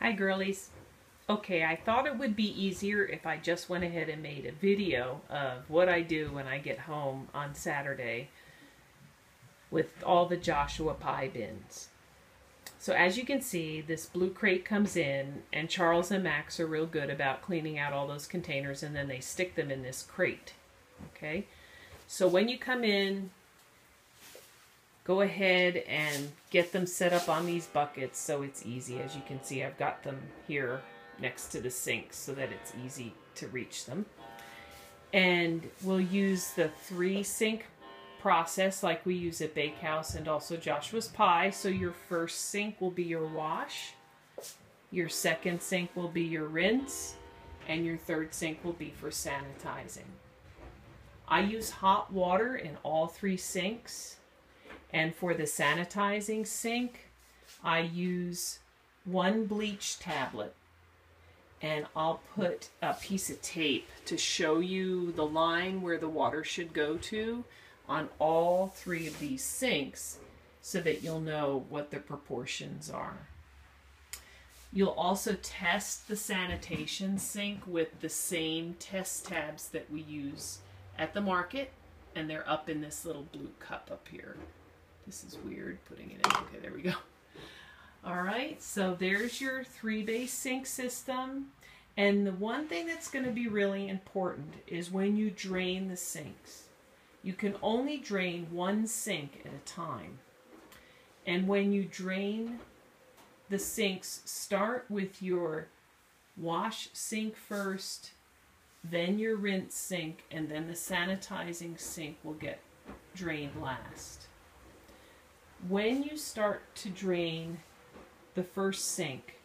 Hi girlies. Okay, I thought it would be easier if I just went ahead and made a video of what I do when I get home on Saturday with all the Joshua Pie bins. So as you can see, this blue crate comes in, and Charles and Max are real good about cleaning out all those containers, and then they stick them in this crate. Okay, so when you come in, go ahead and get them set up on these buckets so it's easy. As you can see, I've got them here next to the sink so that it's easy to reach them. And we'll use the 3-sink process like we use at Bakehouse and also Joshua's Pie. So your first sink will be your wash, your second sink will be your rinse, and your third sink will be for sanitizing. I use hot water in all 3 sinks. And for the sanitizing sink, I use 1 bleach tablet. And I'll put a piece of tape to show you the line where the water should go to on all 3 of these sinks so that you'll know what the proportions are. You'll also test the sanitation sink with the same test tabs that we use at the market, and they're up in this little blue cup up here. This is weird putting it in. Okay, there we go. All right, so there's your 3-base sink system. And the one thing that's going to be really important is when you drain the sinks. You can only drain 1 sink at a time. And when you drain the sinks, start with your wash sink first, then your rinse sink, and then the sanitizing sink will get drained last. When you start to drain the first sink,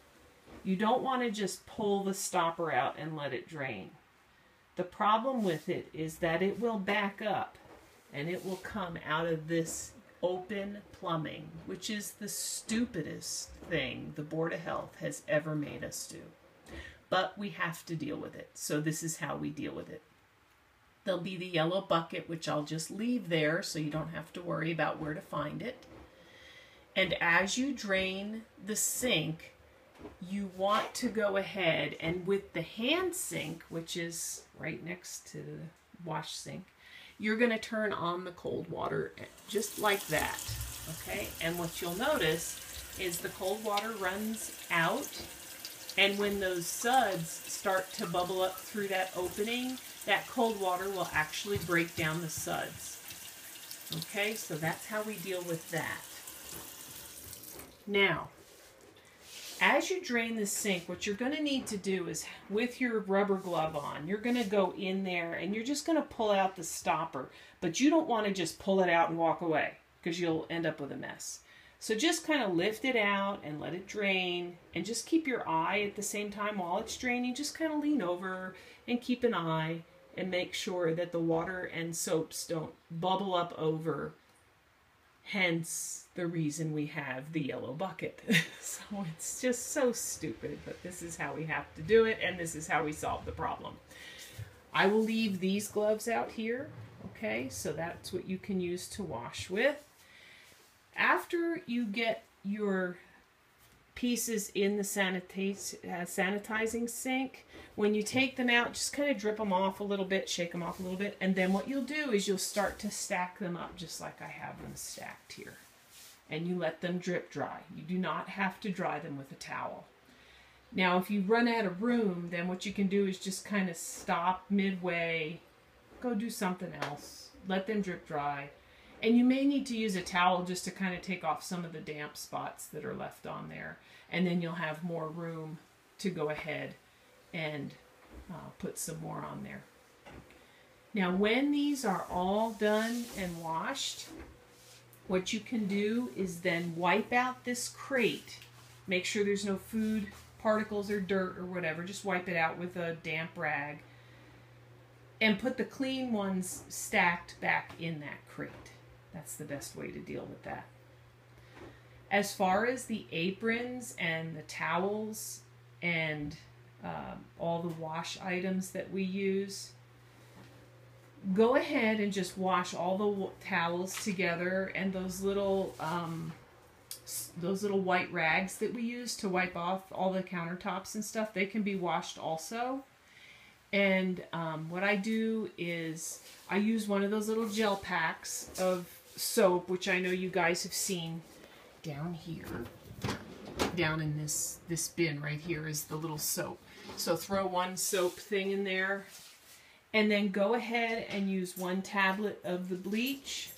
you don't want to just pull the stopper out and let it drain. The problem with it is that it will back up and it will come out of this open plumbing, which is the stupidest thing the Board of Health has ever made us do. But we have to deal with it, so this is how we deal with it. There'll be the yellow bucket, which I'll just leave there so you don't have to worry about where to find it. And as you drain the sink, you want to go ahead and with the hand sink, which is right next to the wash sink, you're going to turn on the cold water just like that, okay? And what you'll notice is the cold water runs out, and when those suds start to bubble up through that opening, that cold water will actually break down the suds. Okay, so that's how we deal with that. Now, as you drain the sink, what you're going to need to do is, with your rubber glove on, you're going to go in there and you're just going to pull out the stopper. But you don't want to just pull it out and walk away because you'll end up with a mess. So just kind of lift it out and let it drain, and just keep your eye at the same time while it's draining. Just kind of lean over and keep an eye and make sure that the water and soaps don't bubble up over. Hence the reason we have the yellow bucket. So it's just so stupid, but this is how we have to do it, and this is how we solve the problem. I will leave these gloves out here, okay? So that's what you can use to wash with. After you get your pieces in the sanitizing sink, when you take them out, just kind of drip them off a little bit, shake them off a little bit, and then what you'll do is you'll start to stack them up just like I have them stacked here. And you let them drip dry. You do not have to dry them with a towel. Now, if you run out of room, then what you can do is just kind of stop midway, go do something else, let them drip dry. And you may need to use a towel just to kind of take off some of the damp spots that are left on there. And then you'll have more room to go ahead and put some more on there. Now, when these are all done and washed, what you can do is then wipe out this crate. Make sure there's no food particles or dirt or whatever. Just wipe it out with a damp rag. And put the clean ones stacked back in that crate. That's the best way to deal with that. As far as the aprons and the towels and all the wash items that we use, go ahead and just wash all the towels together, and those little those little white rags that we use to wipe off all the countertops and stuff, they can be washed also. And what I do is I use one of those little gel packs of soap, which I know you guys have seen down here. Down in this bin right here is the little soap. So throw one soap thing in there, and then go ahead and use one tablet of the bleach.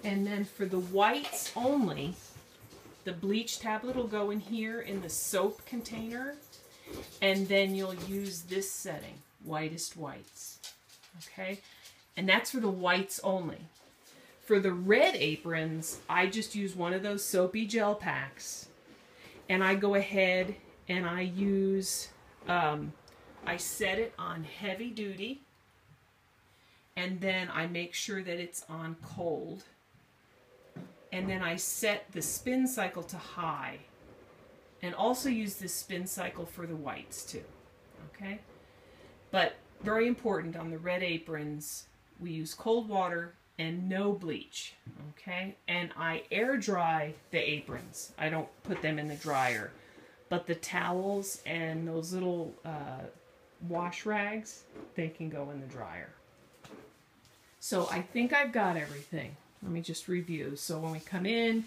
And then for the whites only, the bleach tablet will go in here in the soap container, and then you'll use this setting, whitest whites. Okay? And that's for the whites only. For the red aprons, I just use one of those soapy gel packs, and I go ahead and I use, I set it on heavy duty, and then I make sure that it's on cold. And then I set the spin cycle to high, and also use this spin cycle for the whites too. Okay? But very important, on the red aprons, we use cold water and no bleach. Okay? And I air dry the aprons. I don't put them in the dryer. But the towels and those little wash rags, they can go in the dryer. So I think I've got everything. Let me just review. So when we come in,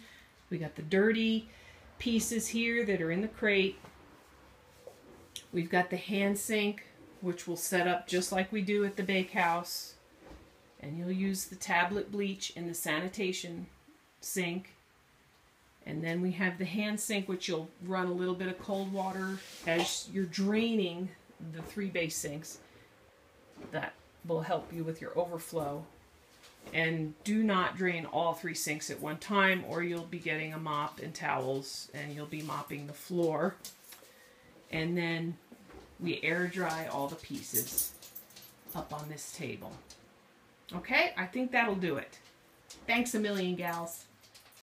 we got the dirty pieces here that are in the crate. We've got the hand sink, which we'll set up just like we do at the bakehouse. And you'll use the tablet bleach in the sanitation sink. And then we have the hand sink, which you'll run a little bit of cold water as you're draining the 3 base sinks. That will help you with your overflow. And do not drain all 3 sinks at one time, or you'll be getting a mop and towels and you'll be mopping the floor. And then we air dry all the pieces up on this table. Okay, I think that'll do it. Thanks a million, gals.